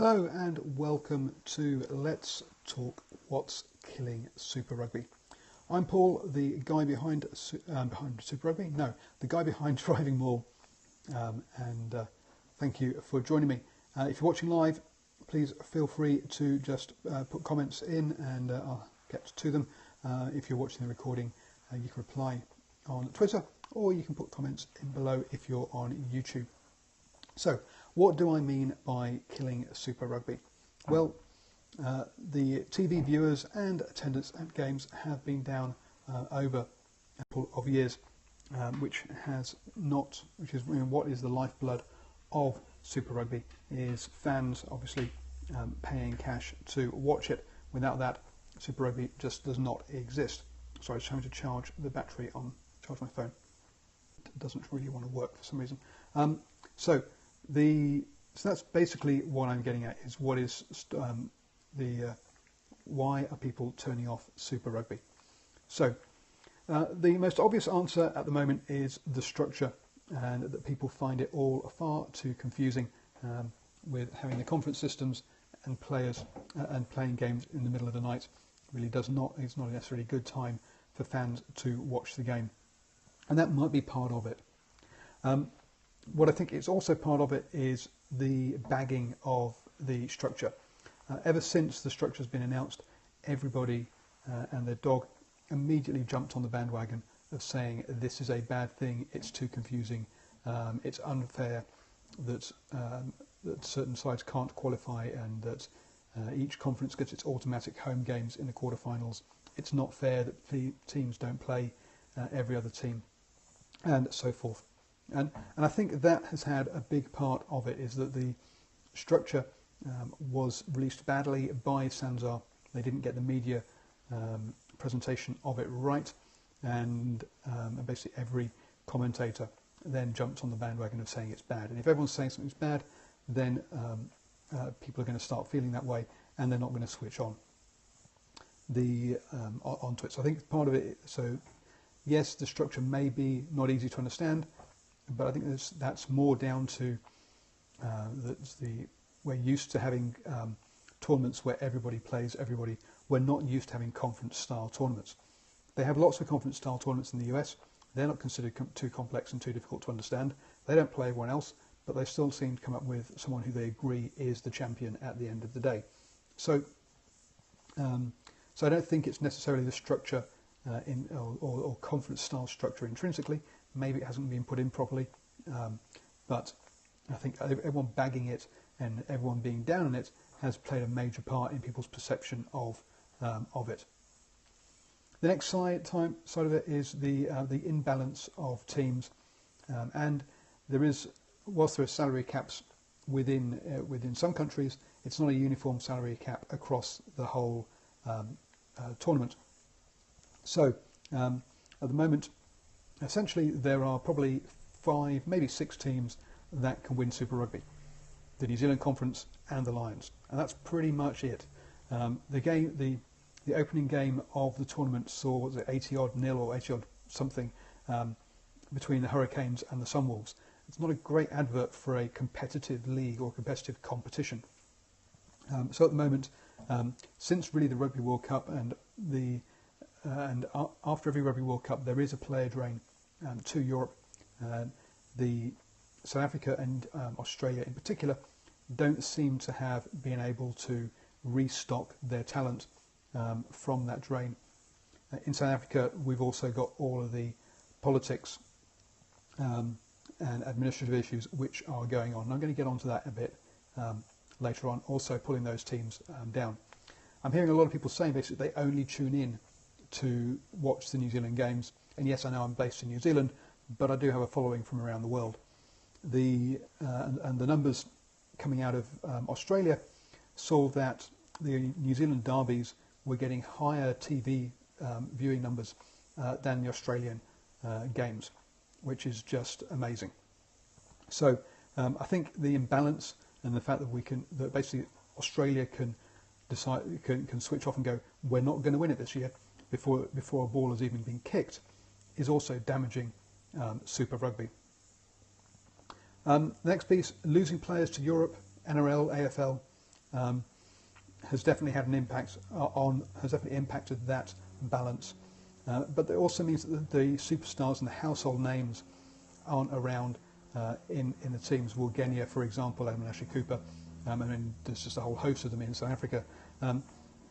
Hello and welcome to Let's Talk What's Killing Super Rugby. I'm Paul, the guy behind Super Rugby. No, the guy behind DrivingMaul, and thank you for joining me. If you're watching live, please feel free to just put comments in, and I'll get to them. If you're watching the recording, you can reply on Twitter, or you can put comments in below if you're on YouTube. So, what do I mean by killing Super Rugby? Well, the TV viewers and attendance at games have been down over a couple of years, which is what is the lifeblood of Super Rugby, is fans obviously paying cash to watch it. Without that, Super Rugby just does not exist. Sorry, I was trying to charge the battery on my phone. It doesn't really want to work for some reason. So that's basically what I'm getting at, is what is why are people turning off Super Rugby? So the most obvious answer at the moment is the structure, and that people find it all far too confusing with having the conference systems and players and playing games in the middle of the night. Really it's not necessarily a good time for fans to watch the game, and that might be part of it. What I think is also part of it is the bagging of the structure. Ever since the structure has been announced, everybody and their dog immediately jumped on the bandwagon of saying this is a bad thing, it's too confusing, it's unfair that certain sides can't qualify, and that each conference gets its automatic home games in the quarterfinals. It's not fair that the teams don't play every other team, and so forth. And I think that has had a big part of it, is that the structure was released badly by Sanzar. They didn't get the media presentation of it right, and basically every commentator then jumped on the bandwagon of saying it's bad. And if everyone's saying something's bad, then people are going to start feeling that way, and they're not going to switch on onto it. So I think part of it. So yes, the structure may be not easy to understand, but I think that's more down to we're used to having tournaments where everybody plays everybody. We're not used to having conference-style tournaments. They have lots of conference-style tournaments in the US. They're not considered too complex and too difficult to understand. They don't play everyone else, but they still seem to come up with someone who they agree is the champion at the end of the day. So I don't think it's necessarily the structure or conference-style structure intrinsically. Maybe it hasn't been put in properly, but I think everyone bagging it and everyone being down on it has played a major part in people's perception of it. The next side of it is the imbalance of teams, and whilst there are salary caps within some countries, it's not a uniform salary cap across the whole tournament. So at the moment, essentially, there are probably 5, maybe 6 teams that can win Super Rugby: the New Zealand Conference and the Lions, and that's pretty much it. The opening game of the tournament saw 80-odd nil or 80-odd something between the Hurricanes and the Sunwolves. It's not a great advert for a competitive league or competitive competition. So at the moment, since really the Rugby World Cup and after every Rugby World Cup, there is a player drain to Europe. The South Africa and Australia in particular don't seem to have been able to restock their talent from that drain. In South Africa, we've also got all of the politics and administrative issues which are going on. And I'm going to get onto that a bit later on, also pulling those teams down. I'm hearing a lot of people saying basically they only tune in to watch the New Zealand games, and yes, I know I'm based in New Zealand, but I do have a following from around the world. And the numbers coming out of Australia saw that the New Zealand derbies were getting higher TV viewing numbers than the Australian games, which is just amazing. So I think the imbalance and the fact that basically Australia can switch off and go, we're not going to win it this year, before a ball has even been kicked, is also damaging Super Rugby. The next piece: losing players to Europe, NRL, AFL, has definitely had an impact has definitely impacted that balance. But it also means that the superstars and the household names aren't around in the teams. Wilgenia, for example, and Ashley Cooper. I mean, there's just a whole host of them in South Africa.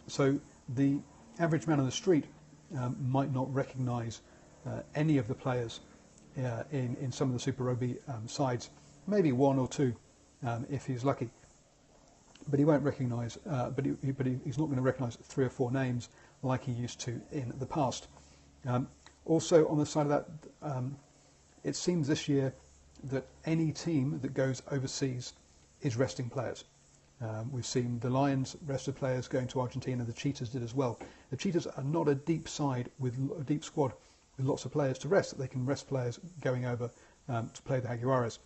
So the average man on the street might not recognise any of the players in some of the Super Rugby sides, maybe one or two if he's lucky. But he won't recognise. He's not going to recognise 3 or 4 names like he used to in the past. Also, on the side of that, it seems this year that any team that goes overseas is resting players. We've seen the Lions rested players going to Argentina. The Cheetahs did as well. The Cheetahs are not a deep side with a deep squad with lots of players to rest. They can rest players going over to play the Jaguares.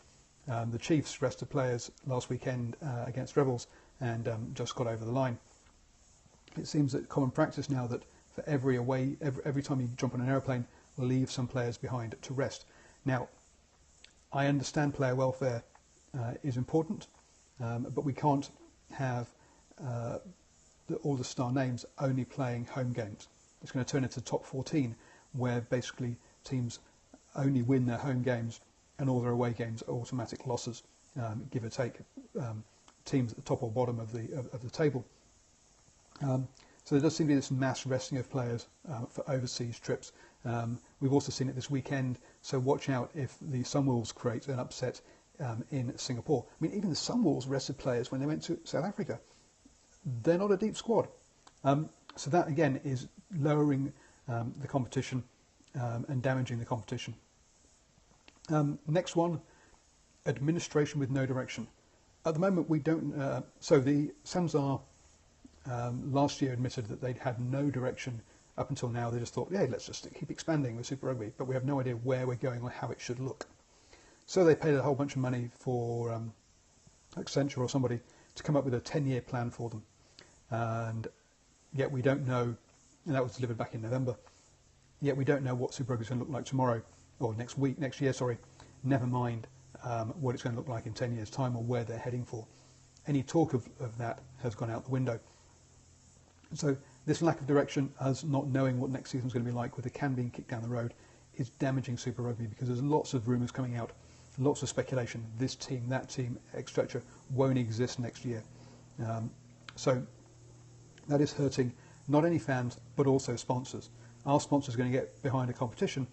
The Chiefs rested players last weekend against Rebels and just got over the line. It seems that common practice now that for every time you jump on an aeroplane, leave some players behind to rest. Now, I understand player welfare is important, but we can't have all the star names only playing home games. It's going to turn into top 14, where basically teams only win their home games and all their away games are automatic losses, give or take, teams at the top or bottom of the table. So there does seem to be this mass resting of players for overseas trips. We've also seen it this weekend, so watch out if the Sunwolves create an upset in Singapore. I mean, even the Sunwolves rested players when they went to South Africa. They're not a deep squad. So that, again, is lowering the competition and damaging the competition. Next one, administration with no direction. At the moment, we don't... so the Samsar last year admitted that they'd had no direction up until now. They just thought, yeah, let's just keep expanding with Super Rugby, but we have no idea where we're going or how it should look. So they paid a whole bunch of money for Accenture or somebody to come up with a 10-year plan for them. And yet we don't know, and that was delivered back in November, yet we don't know what Super Rugby is going to look like tomorrow, or next year, never mind what it's going to look like in 10 years' time or where they're heading for. Any talk of that has gone out the window. So this lack of direction, us not knowing what next season is going to be like with the can being kicked down the road, is damaging Super Rugby because there's lots of rumours coming out, lots of speculation. This team, that team, etc. won't exist next year. So that is hurting not only fans but also sponsors. Our sponsors are going to get behind a competition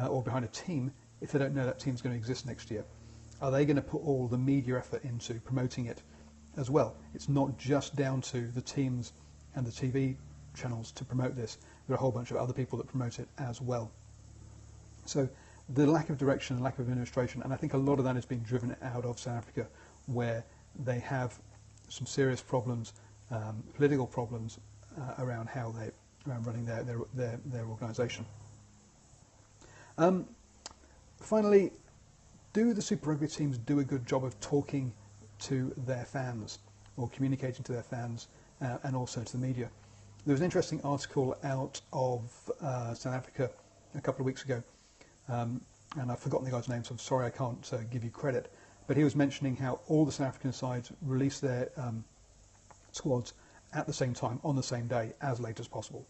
or behind a team if they don't know that team's going to exist next year. Are they going to put all the media effort into promoting it as well? It's not just down to the teams and the TV channels to promote this. There are a whole bunch of other people that promote it as well. So the lack of direction, the lack of administration, and I think a lot of that has been driven out of South Africa, where they have some serious problems, political problems around how around running their organisation. Finally, do the Super Rugby teams do a good job of talking to their fans or communicating to their fans and also to the media? There was an interesting article out of South Africa a couple of weeks ago, and I've forgotten the guy's name, so I'm sorry I can't give you credit, but he was mentioning how all the South African sides release their squads at the same time, on the same day, as late as possible.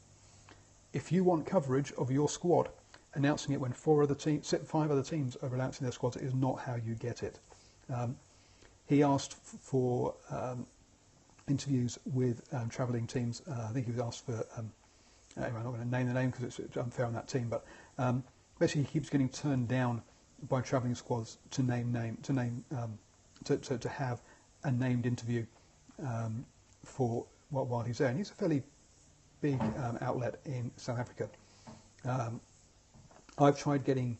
If you want coverage of your squad, announcing it when 5 other teams are announcing their squads is not how you get it. He asked for interviews with travelling teams. I think he was asked for, anyway, I'm not going to name the name because it's unfair on that team, but basically he keeps getting turned down by travelling squads to have a named interview for while he's there. And he's a fairly big outlet in South Africa. I've tried getting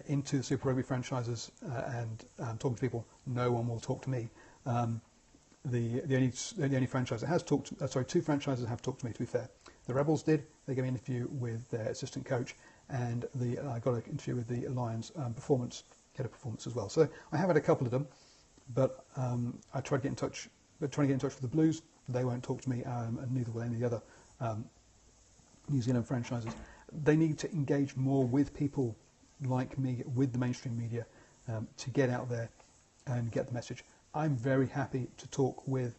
into the Super Rugby franchises and talking to people. No one will talk to me. The only franchise that has talked, two franchises have talked to me, to be fair. The Rebels did. They gave me an interview with their assistant coach, and I got an interview with the Lions head of performance as well. So I have had a couple of them, but I tried to get in touch. Trying to get in touch with the Blues, they won't talk to me, and neither will any of the other New Zealand franchises. They need to engage more with people like me, with the mainstream media, to get out there and get the message. I'm very happy to talk with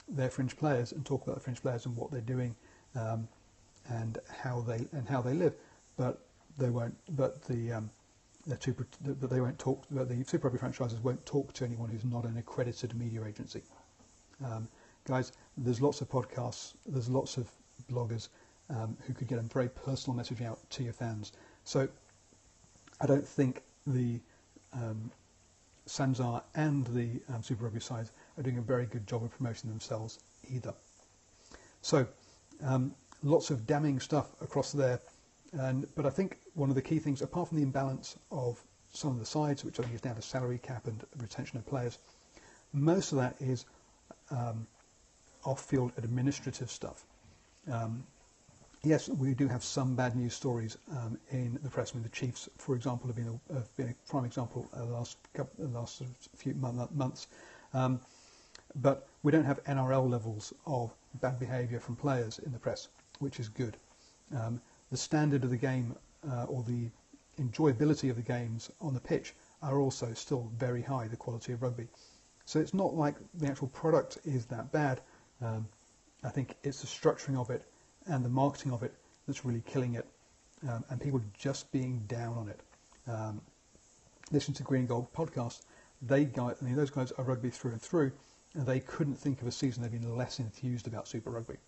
their fringe players and talk about the fringe players and what they're doing and how they live, but they won't. But they won't talk. But the Super Rugby franchises won't talk to anyone who's not an accredited media agency. Guys, there's lots of podcasts. There's lots of bloggers who could get a very personal message out to your fans. So I don't think the Sanzar and the Super Rugby sides are doing a very good job of promoting themselves either. So lots of damning stuff across there. But I think one of the key things, apart from the imbalance of some of the sides, which I think is down to salary cap and retention of players, most of that is off-field administrative stuff. Yes, we do have some bad news stories in the press. I mean, the Chiefs, for example, have been a prime example the last few months. But we don't have NRL levels of bad behaviour from players in the press, which is good. The standard of the game or the enjoyability of the games on the pitch are also still very high, the quality of rugby. So it's not like the actual product is that bad. I think it's the structuring of it and the marketing of it that's really killing it, and people just being down on it. Listen to Green Gold podcast. Those guys are rugby through and through, and they couldn't think of a season they've been less enthused about Super Rugby,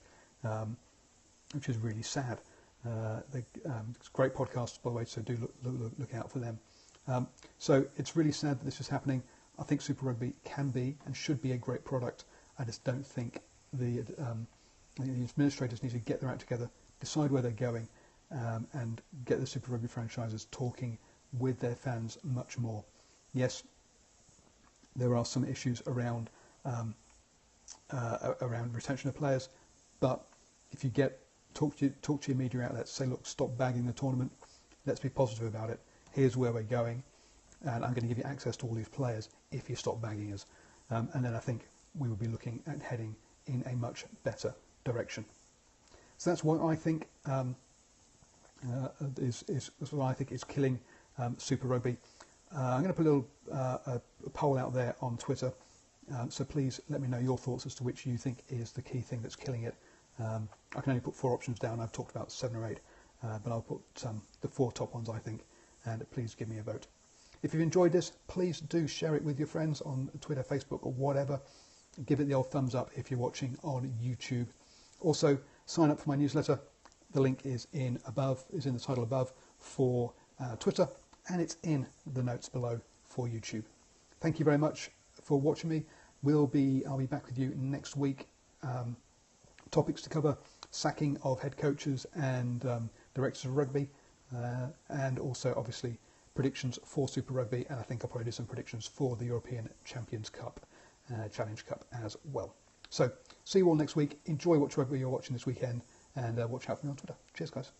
which is really sad. It's a great podcast, by the way, so do look out for them. So it's really sad that this is happening. I think Super Rugby can be and should be a great product. I just don't think the administrators need to get their act together, decide where they're going, and get the Super Rugby franchises talking with their fans much more. Yes, there are some issues around retention of players, but if you talk to your media outlets, say, look, stop bagging the tournament, let's be positive about it, here's where we're going, and I'm going to give you access to all these players if you stop bagging us. And then I think we will be looking at heading in a much better direction. So that's what I think is killing Super Rugby. I'm going to put a little a poll out there on Twitter, so please let me know your thoughts as to which you think is the key thing that's killing it. I can only put 4 options down. I've talked about 7 or 8, but I'll put the 4 top ones, I think, and please give me a vote. If you've enjoyed this, please do share it with your friends on Twitter, Facebook, or whatever. Give it the old thumbs up if you're watching on YouTube. Also, sign up for my newsletter. The link is in the title above for Twitter, and it's in the notes below for YouTube. Thank you very much for watching me. I'll be back with you next week. Topics to cover: sacking of head coaches and directors of rugby, and also obviously predictions for Super Rugby, and I think I'll probably do some predictions for the European Champions Cup, Challenge Cup as well. So see you all next week. Enjoy what rugby you're watching this weekend, and watch out for me on Twitter. Cheers, guys.